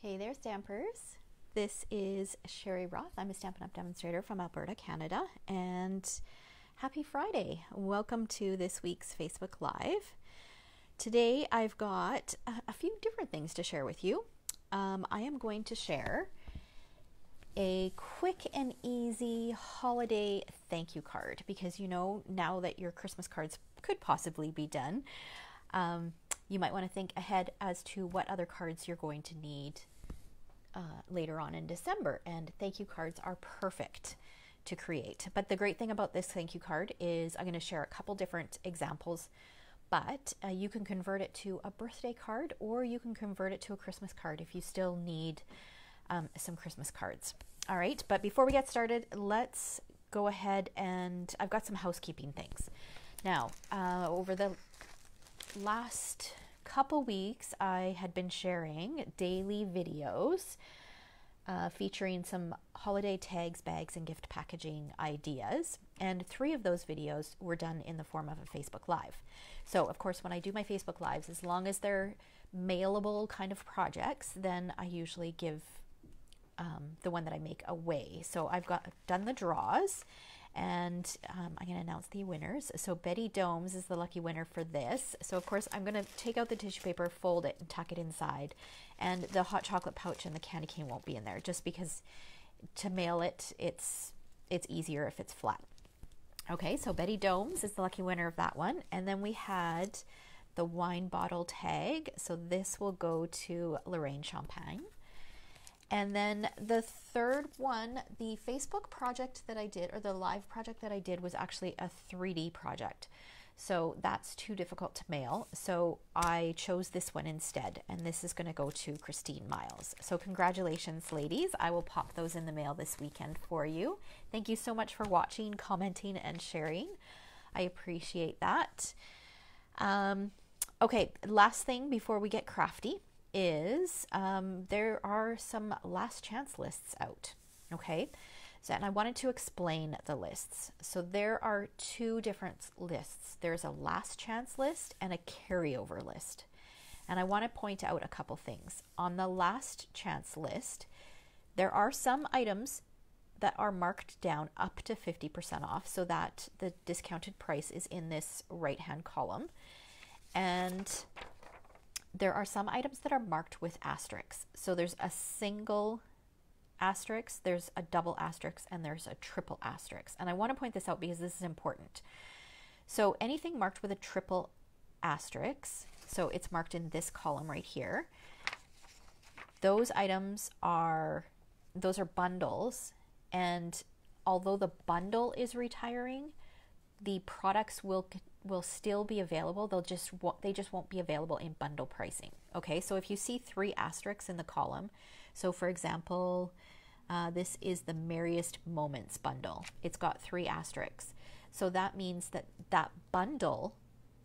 Hey there, Stampers. This is Sherry Roth. I'm a Stampin' Up! Demonstrator from Alberta, Canada, and happy Friday. Welcome to this week's Facebook Live. Today I've got a few different things to share with you. I am going to share a quick and easy holiday thank you card because you know now that your Christmas cards could possibly be done, you might want to think ahead as to what other cards you're going to need later on in December, and thank you cards are perfect to create. But the great thing about this thank you card is I'm going to share a couple different examples, but you can convert it to a birthday card or you can convert it to a Christmas card if you still need some Christmas cards. All right, but before we get started, let's go ahead and I've got some housekeeping things. Now, over the last couple weeks, I had been sharing daily videos featuring some holiday tags, bags, and gift packaging ideas. And 3 of those videos were done in the form of a Facebook Live. So, of course, when I do my Facebook Lives, as long as they're mailable kind of projects, then I usually give the one that I make away. So I've done the draws, and I'm going to announce the winners. So Betty Domes is the lucky winner for this. So of course I'm going to take out the tissue paper, fold it, and tuck it inside. And the hot chocolate pouch and the candy cane won't be in there, just because to mail it, it's easier if it's flat. Okay, so Betty Domes is the lucky winner of that one. And then we had the wine bottle tag. So this will go to Lorraine Champagne. And then the third one, the Facebook project that I did, or the live project that I did, was actually a 3D project. So that's too difficult to mail. So I chose this one instead, and this is going to go to Christine Miles. So congratulations, ladies. I will pop those in the mail this weekend for you. Thank you so much for watching, commenting, and sharing. I appreciate that. Okay, last thing before we get crafty is there are some last chance lists out. Okay, so and I wanted to explain the lists. So there are 2 different lists. There's a last chance list and a carryover list, and I want to point out a couple things. On the last chance list, there are some items that are marked down up to 50% off, so that the discounted price is in this right hand column, and there are some items that are marked with asterisks. So there's a single asterisk, there's a double asterisk, and there's a triple asterisk. And I want to point this out because this is important. So anything marked with a triple asterisk, so it's marked in this column right here, those items are bundles, and although the bundle is retiring, the products will still be available. They just won't be available in bundle pricing. Okay, so if you see 3 asterisks in the column, so for example, this is the Merriest Moments bundle. It's got 3 asterisks. So that means that bundle,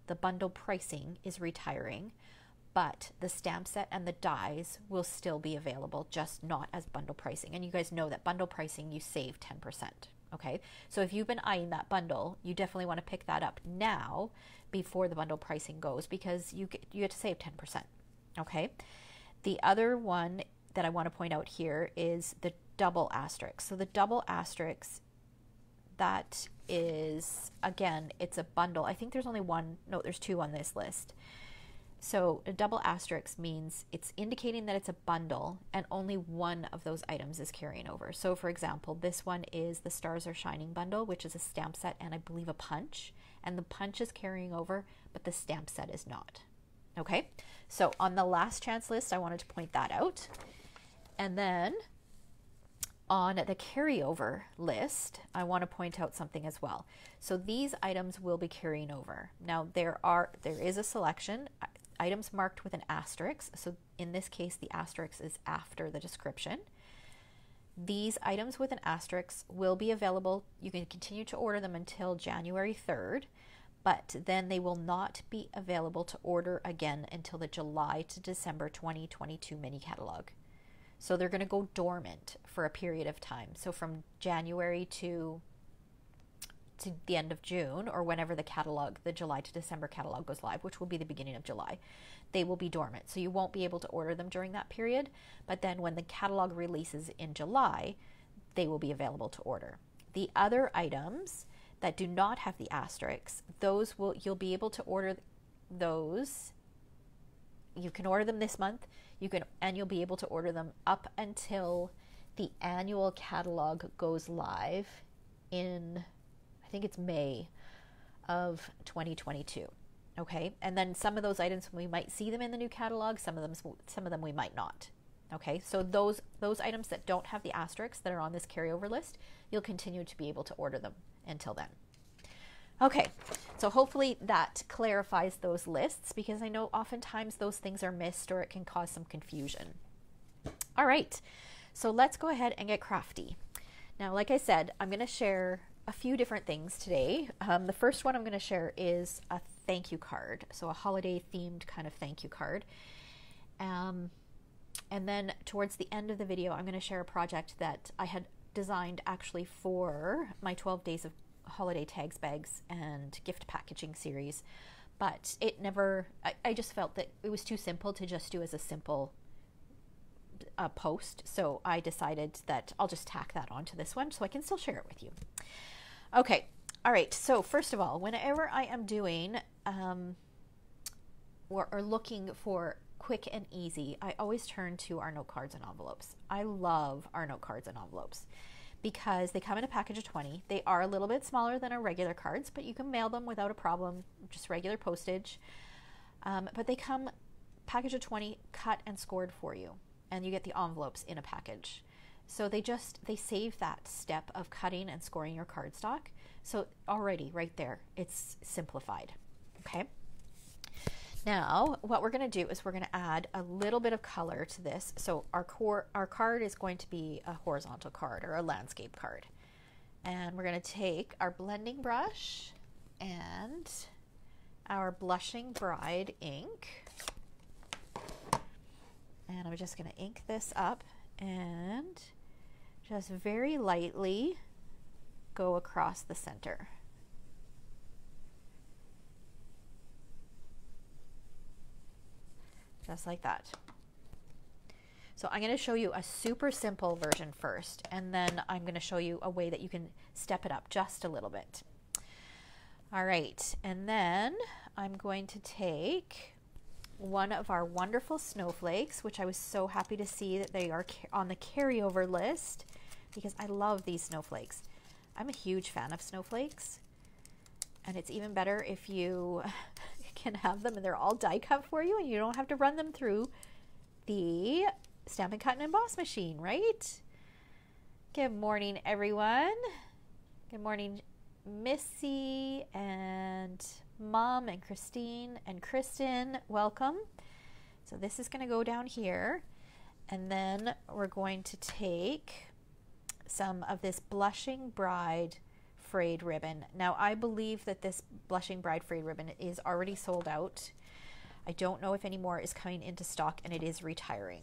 the bundle pricing is retiring, but the stamp set and the dies will still be available, just not as bundle pricing. And you guys know that bundle pricing, you save 10%. Okay, so if you've been eyeing that bundle, you definitely want to pick that up now before the bundle pricing goes, because you get to save 10%. Okay, the other one that I want to point out here is the double asterisk. So the double asterisk, that is, again, it's a bundle. I think there's only one, no, there's 2 on this list. So a double asterisk means it's indicating that it's a bundle and only one of those items is carrying over. So for example, this one is the Stars Are Shining bundle, which is a stamp set and I believe a punch. And the punch is carrying over, but the stamp set is not. Okay, so on the last chance list, I wanted to point that out. And then on the carryover list, I want to point out something as well. So these items will be carrying over. Now there is a selection. Items marked with an asterisk, so in this case the asterisk is after the description. These items with an asterisk will be available. You can continue to order them until January 3rd, but then they will not be available to order again until the July to December 2022 mini catalog. So they're going to go dormant for a period of time. So from January to the end of June, or whenever the July to December catalog goes live, which will be the beginning of July, they will be dormant. So you won't be able to order them during that period. But then when the catalog releases in July, they will be available to order. The other items that do not have the asterisks, you'll be able to order those. You can order them this month. You'll be able to order them up until the annual catalog goes live in, I think it's May of 2022. Okay, and then some of those items we might see them in the new catalog. Some of them we might not. Okay, so those items that don't have the asterisks that are on this carryover list, you'll continue to be able to order them until then. Okay, so hopefully that clarifies those lists, because I know oftentimes those things are missed or it can cause some confusion. All right, so let's go ahead and get crafty. Now, like I said, I'm going to share a few different things today. The first one I'm going to share is a thank you card, so a holiday themed kind of thank you card. And then towards the end of the video, I'm going to share a project that I had designed actually for my 12 Days of Holiday Tags, Bags, and Gift Packaging series. But it never, I just felt that it was too simple to just do as a simple post. So I decided that I'll just tack that onto this one so I can still share it with you. Okay. All right. So first of all, whenever I am doing or looking for quick and easy, I always turn to our note cards and envelopes. I love our note cards and envelopes because they come in a package of 20. They are a little bit smaller than our regular cards, but you can mail them without a problem, just regular postage. But they come package of 20 cut and scored for you, and you get the envelopes in a package. So they save that step of cutting and scoring your cardstock. So already right there, it's simplified. Okay. Now, what we're going to do is we're going to add a little bit of color to this. So our card is going to be a horizontal card or a landscape card. And we're going to take our blending brush and our Blushing Bride ink. And I'm just going to ink this up and just very lightly go across the center. Just like that. So I'm going to show you a super simple version first, and then I'm going to show you a way that you can step it up just a little bit. All right, and then I'm going to take one of our wonderful snowflakes, which I was so happy to see that they are on the carryover list because I love these snowflakes. I'm a huge fan of snowflakes, and it's even better if you can have them and they're all die cut for you and you don't have to run them through the Stampin' Cut and Emboss machine, right? Good morning, everyone. Good morning, Missy and Mom and Christine and Kristen. Welcome. So this is going to go down here, and then we're going to take some of this Blushing Bride frayed ribbon. Now, I believe that this Blushing Bride frayed ribbon is already sold out. I don't know if any more is coming into stock, and it is retiring.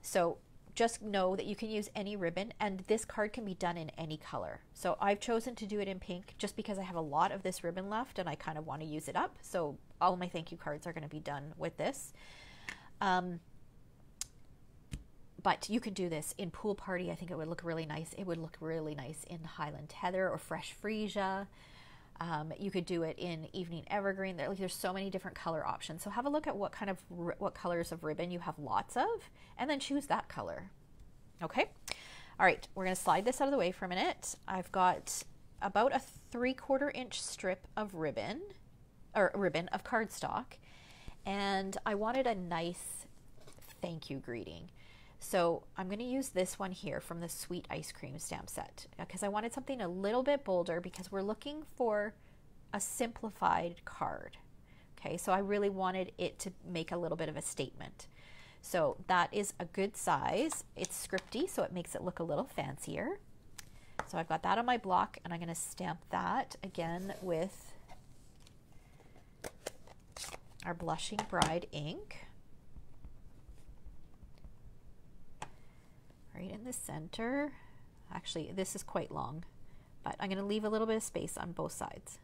So just know that you can use any ribbon, and this card can be done in any color. So I've chosen to do it in pink just because I have a lot of this ribbon left and I kind of want to use it up. So all my thank you cards are going to be done with this. But you could do this in Pool Party. I think it would look really nice. It would look really nice in Highland Heather or Fresh Freesia. You could do it in Evening Evergreen. There's so many different color options. So have a look at what colors of ribbon you have lots of, and then choose that color. Okay. All right. We're going to slide this out of the way for a minute. I've got about a 3/4 inch strip of ribbon of cardstock, and I wanted a nice thank you greeting. So I'm going to use this one here from the Sweet Ice Cream stamp set because I wanted something a little bit bolder because we're looking for a simplified card. Okay, so I really wanted it to make a little bit of a statement. So that is a good size. It's scripty, so it makes it look a little fancier. So I've got that on my block, and I'm going to stamp that again with our Blushing Bride ink. Right in the center. Actually, this is quite long, but I'm going to leave a little bit of space on both sides.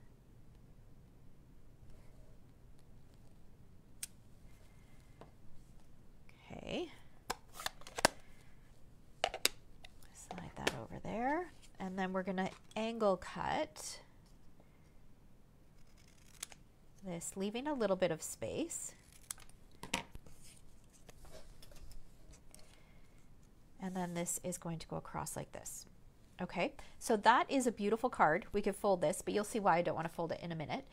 then we're going to angle cut this, leaving a little bit of space. And then this is going to go across like this. Okay, so that is a beautiful card. We could fold this, but you'll see why I don't want to fold it in a minute.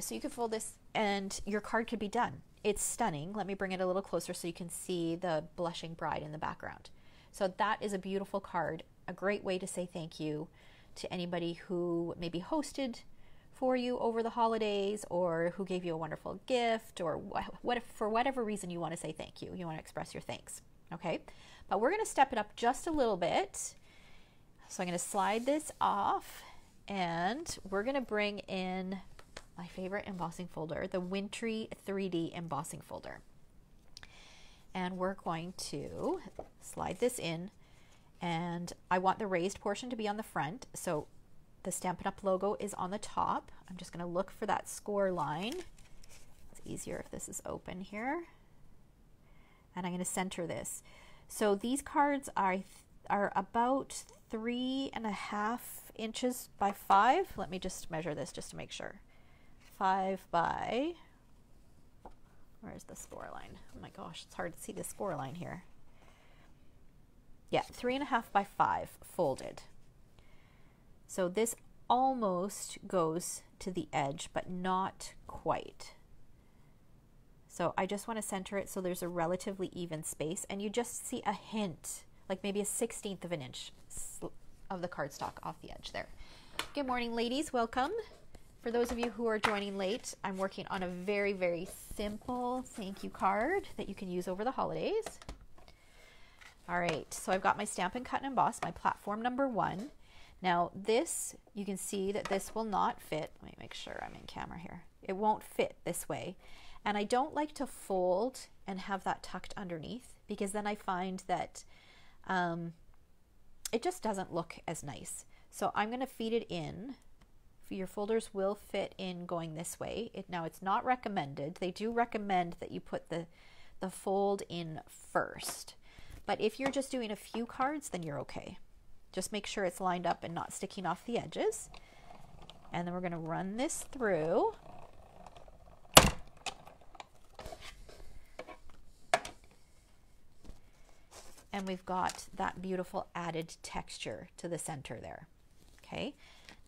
So you could fold this and your card could be done. It's stunning. Let me bring it a little closer so you can see the blushing bride in the background. So that is a beautiful card, a great way to say thank you to anybody who maybe hosted for you over the holidays or who gave you a wonderful gift, or for whatever reason you want to say thank you. You want to express your thanks. Okay, but we're going to step it up just a little bit. So I'm going to slide this off and we're going to bring in my favorite embossing folder, the Wintry 3D embossing folder. And we're going to slide this in, and I want the raised portion to be on the front. So the Stampin' Up! Logo is on the top. I'm just going to look for that score line. It's easier if this is open here. And I'm going to center this. So these cards are about 3.5 inches by 5. Let me just measure this just to make sure. 5 by, where's the score line? Oh my gosh, it's hard to see the score line here. Yeah, 3.5 by 5 folded. So this almost goes to the edge, but not quite. So I just want to center it so there's a relatively even space, and you just see a hint, like maybe a 1/16 of an inch of the cardstock off the edge there. Good morning, ladies. Welcome. For those of you who are joining late, I'm working on a very, very simple thank you card that you can use over the holidays. All right, so I've got my Stampin' Cut and Emboss, my platform number 1. Now this, you can see that this will not fit. Let me make sure I'm in camera here. It won't fit this way. And I don't like to fold and have that tucked underneath, because then I find that it just doesn't look as nice. So I'm going to feed it in. Your folders will fit in going this way. Now it's not recommended. They do recommend that you put the fold in first. But if you're just doing a few cards, then you're okay. Just make sure it's lined up and not sticking off the edges. And then we're going to run this through. And we've got that beautiful added texture to the center there. Okay.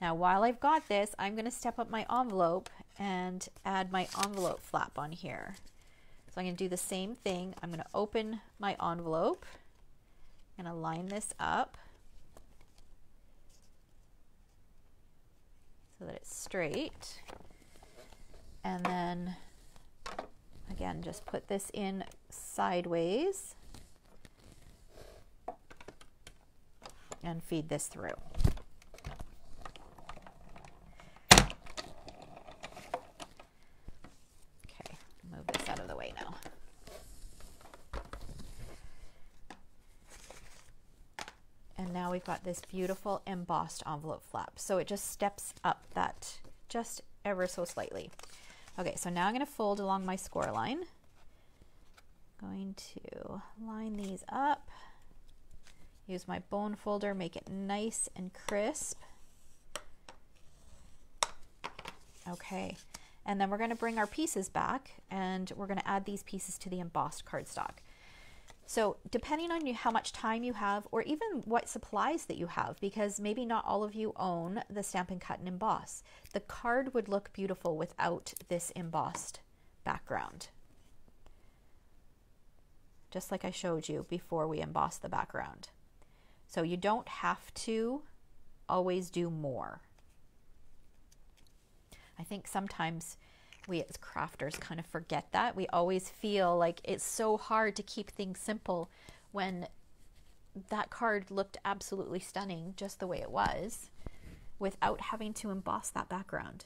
Now, while I've got this, I'm going to step up my envelope and add my envelope flap on here. So I'm going to do the same thing. I'm going to open my envelope. I'm going to line this up so that it's straight. And then, again, just put this in sideways and feed this through. Now we've got this beautiful embossed envelope flap. So it just steps up that just ever so slightly. Okay, so now I'm going to fold along my score line. Going to line these up. Use my bone folder, make it nice and crisp. Okay, and then we're going to bring our pieces back and we're going to add these pieces to the embossed cardstock. So depending on how much time you have, or even what supplies that you have, because maybe not all of you own the Stampin' Cut and Emboss, the card would look beautiful without this embossed background. Just like I showed you before we embossed the background. So you don't have to always do more. I think sometimes we as crafters kind of forget that. We always feel like it's so hard to keep things simple when that card looked absolutely stunning just the way it was without having to emboss that background.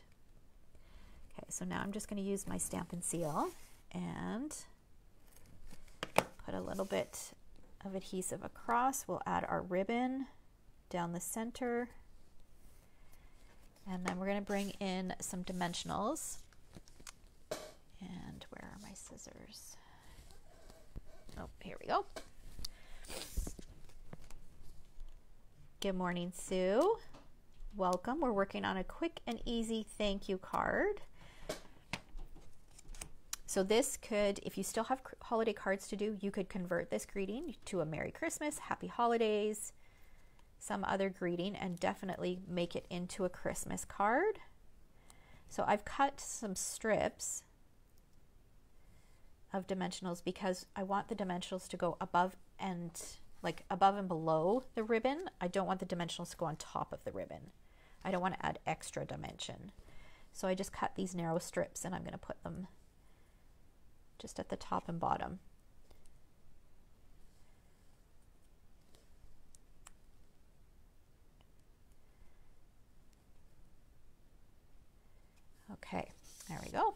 Okay, so now I'm just going to use my Stampin' Seal and put a little bit of adhesive across. We'll add our ribbon down the center. And then we're going to bring in some dimensionals. And where are my scissors? Oh, here we go. Good morning, Sue. Welcome. We're working on a quick and easy thank you card. So this could, if you still have holiday cards to do, you could convert this greeting to a Merry Christmas, Happy Holidays, some other greeting, and definitely make it into a Christmas card. So I've cut some strips of dimensionals because I want the dimensionals to go above and below the ribbon. I don't want the dimensionals to go on top of the ribbon. I don't want to add extra dimension. So I just cut these narrow strips and I'm going to put them just at the top and bottom. Okay, there we go. I'll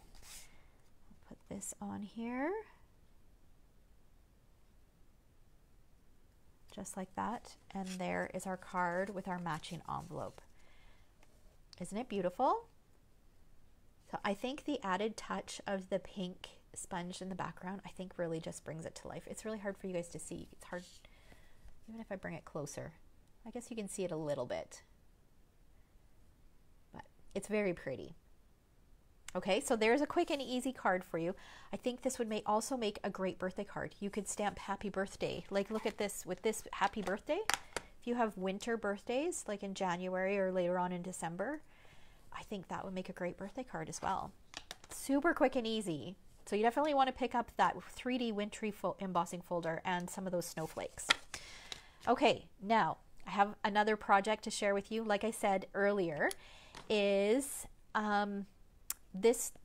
put this on here. Just like that. And there is our card with our matching envelope. Isn't it beautiful? So I think the added touch of the pink sponge in the background, I think really just brings it to life. It's really hard for you guys to see. It's hard, even if I bring it closer. I guess you can see it a little bit, but it's very pretty. Okay, so there's a quick and easy card for you. I think this would also make a great birthday card. You could stamp happy birthday. Like, look at this with this happy birthday. If you have winter birthdays, like in January or later on in December, I think that would make a great birthday card as well. Super quick and easy. So you definitely want to pick up that 3D wintry embossing folder and some of those snowflakes. Okay, now I have another project to share with you. Like I said earlier, is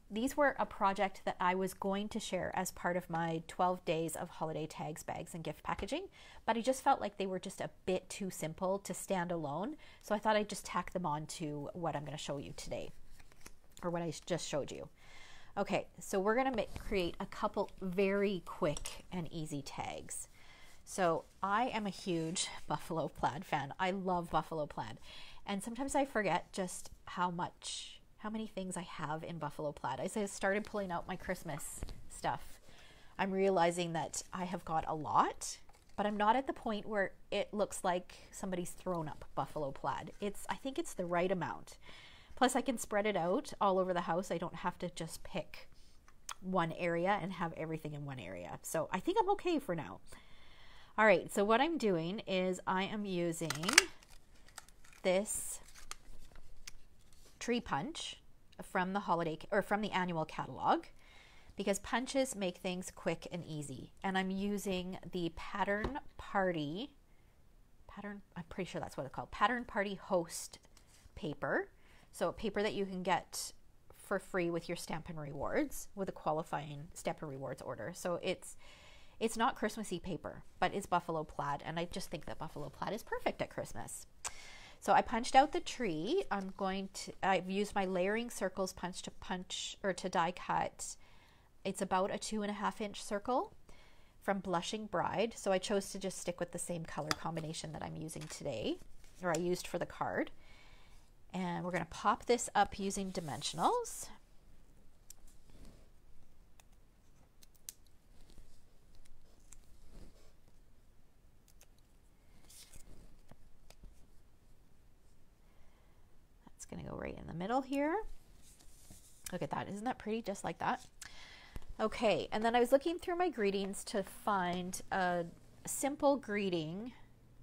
these were a project that I was going to share as part of my 12 days of holiday tags, bags, and gift packaging, but I just felt like they were just a bit too simple to stand alone. So I thought I'd just tack them on to what I'm going to show you today, or what I just showed you. Okay, so we're going to create a couple very quick and easy tags. So I am a huge Buffalo Plaid fan. I love Buffalo Plaid. And sometimes I forget just how many things I have in Buffalo Plaid. As I started pulling out my Christmas stuff, I'm realizing that I have got a lot, but I'm not at the point where it looks like somebody's thrown up Buffalo Plaid. I think it's the right amount. Plus I can spread it out all over the house. I don't have to just pick one area and have everything in one area. So I think I'm okay for now. All right, so what I'm doing is I am using this tree punch from the annual catalog, because punches make things quick and easy. And I'm using the I'm pretty sure that's what it's called, Pattern Party Host paper. So a paper that you can get for free with your Stampin' Rewards, with a qualifying Stampin' Rewards order. So it's not Christmassy paper, but it's Buffalo Plaid, and I just think that Buffalo Plaid is perfect at Christmas. So I punched out the tree. I've used my layering circles punch to die cut. It's about a 2.5 inch circle from Blushing Bride. So I chose to just stick with the same color combination that I'm using today, or I used for the card. And we're going to pop this up using dimensionals. That's going to go right in the middle here. Look at that. Isn't that pretty? Just like that. Okay, and then I was looking through my greetings to find a simple greeting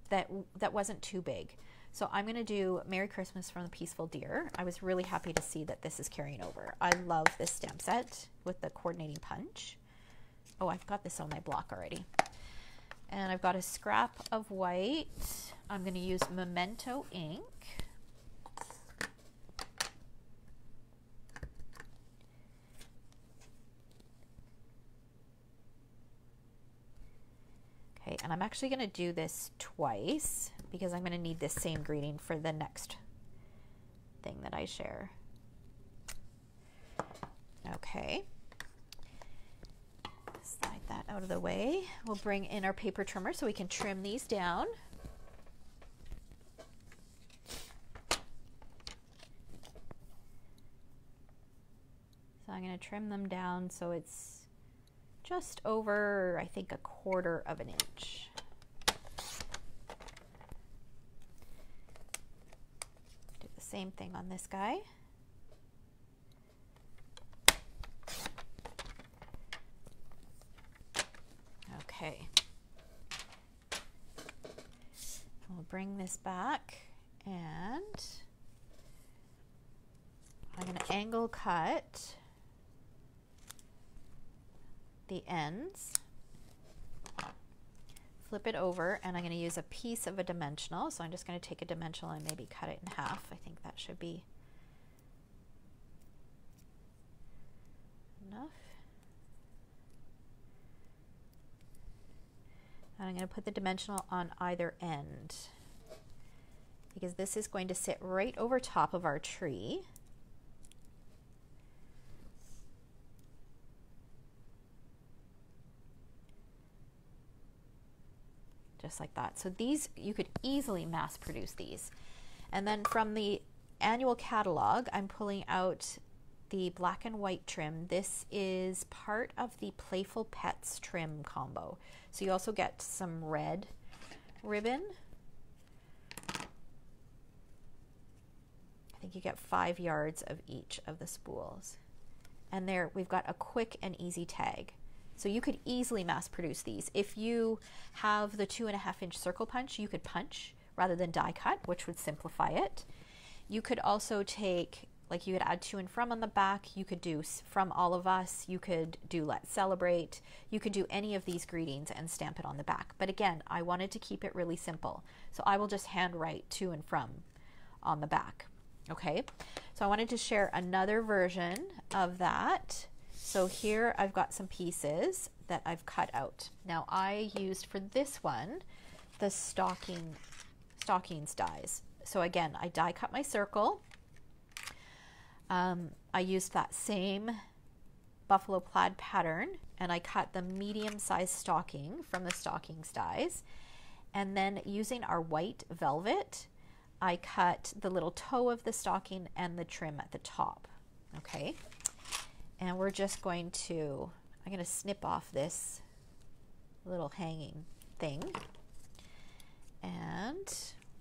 that wasn't too big. So I'm going to do Merry Christmas from the Peaceful Deer. I was really happy to see that this is carrying over. I love this stamp set with the coordinating punch. Oh, I've got this on my block already. And I've got a scrap of white. I'm going to use Memento ink. Okay, and I'm actually going to do this twice because I'm going to need this same greeting for the next thing that I share. Okay. Slide that out of the way. We'll bring in our paper trimmer so we can trim these down. So I'm going to trim them down so it's just over, I think, 1/4 of an inch. Same thing on this guy. Okay. We'll bring this back and I'm going to angle cut the ends, flip it over, and I'm going to use a piece of a dimensional. So I'm just going to take a dimensional and maybe cut it in half. I think that should be enough. And I'm going to put the dimensional on either end because this is going to sit right over top of our tree. Just like that. So these, you could easily mass produce these. And then from the annual catalog, I'm pulling out the black and white trim. This is part of the Playful Pets trim combo. So you also get some red ribbon. I think you get 5 yards of each of the spools. And there we've got a quick and easy tag. So you could easily mass produce these. If you have the 2.5-inch circle punch, you could punch rather than die cut, which would simplify it. You could also take, like you could add to and from on the back, you could do from all of us, you could do let's celebrate, you could do any of these greetings and stamp it on the back. But again, I wanted to keep it really simple. So I will just handwrite to and from on the back. Okay, so I wanted to share another version of that. So here I've got some pieces that I've cut out. Now I used for this one, the stockings dies. So again, I die cut my circle. I used that same buffalo plaid pattern and I cut the medium sized stocking from the stockings dies. And then using our white velvet, I cut the little toe of the stocking and the trim at the top. Okay. And we're just going to, I'm going to snip off this little hanging thing. And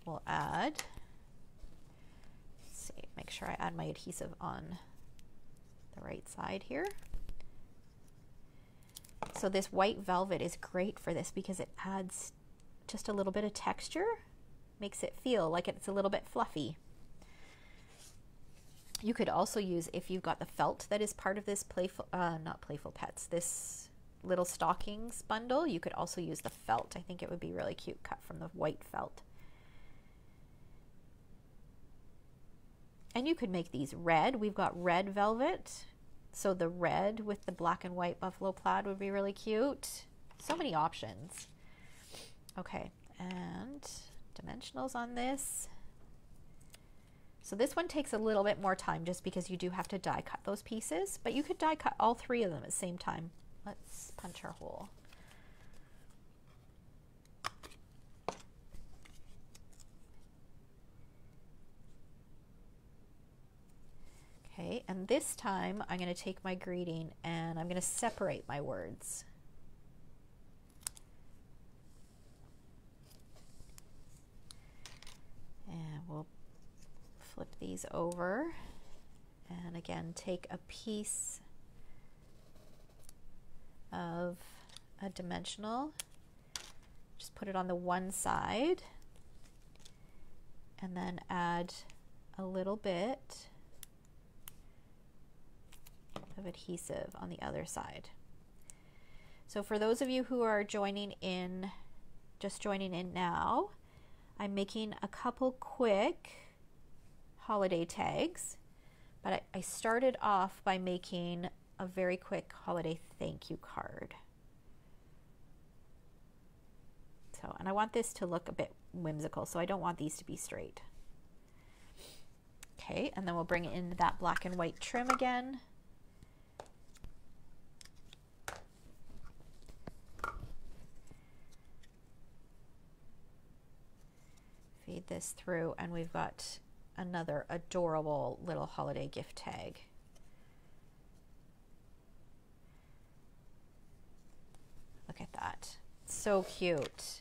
we'll add, let's see, make sure I add my adhesive on the right side here. So this white velvet is great for this because it adds just a little bit of texture, makes it feel like it's a little bit fluffy. You could also use, if you've got the felt that is part of this not Playful Pets, this little stockings bundle, you could also use the felt. I think it would be really cute cut from the white felt. And you could make these red. We've got red velvet. So the red with the black and white buffalo plaid would be really cute. So many options. Okay, and dimensionals on this. So this one takes a little bit more time just because you do have to die cut those pieces, but you could die cut all 3 of them at the same time. Let's punch our hole. Okay, and this time I'm going to take my greeting and I'm going to separate my words. And we'll flip these over and again take a piece of a dimensional, just put it on the one side and then add a little bit of adhesive on the other side. So for those of you who are joining in, just joining in now, I'm making a couple quick holiday tags, but I started off by making a very quick holiday thank you card. So, and I want this to look a bit whimsical, so I don't want these to be straight. Okay, and then we'll bring in that black and white trim again. Feed this through and we've got another adorable little holiday gift tag. Look at that. So cute.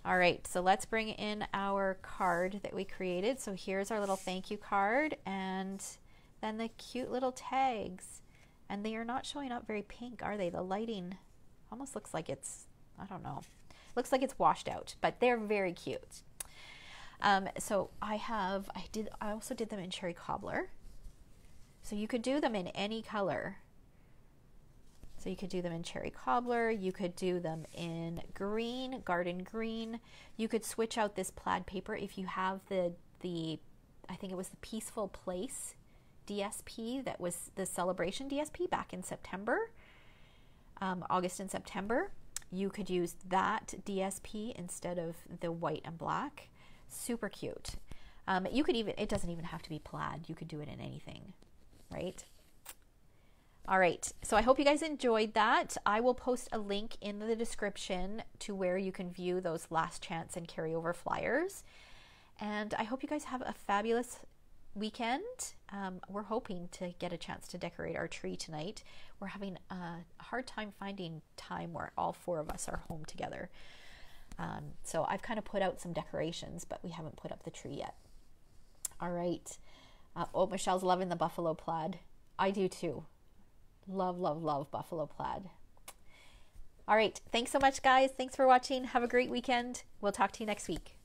All right, so let's bring in our card that we created. So here's our little thank you card, and then the cute little tags. And they are not showing up very pink, are they? The lighting almost looks like it's, I don't know, looks like it's washed out, but they're very cute. So I also did them in cherry cobbler. So you could do them in any color. So you could do them in cherry cobbler, you could do them in green, garden green. You could switch out this plaid paper if you have the I think it was the Peaceful Place DSP that was the Celebration DSP back in September, August and September. You could use that DSP instead of the white and black. Super cute. You could even, it doesn't even have to be plaid. You could do it in anything, right? All right, so I hope you guys enjoyed that. I will post a link in the description to where you can view those last chance and carryover flyers. And I hope you guys have a fabulous weekend. We're hoping to get a chance to decorate our tree tonight. We're having a hard time finding time where all four of us are home together. So I've kind of put out some decorations, but we haven't put up the tree yet. All right. Oh, Michelle's loving the buffalo plaid. I do too. Love, love, love buffalo plaid. All right. Thanks so much, guys. Thanks for watching. Have a great weekend. We'll talk to you next week.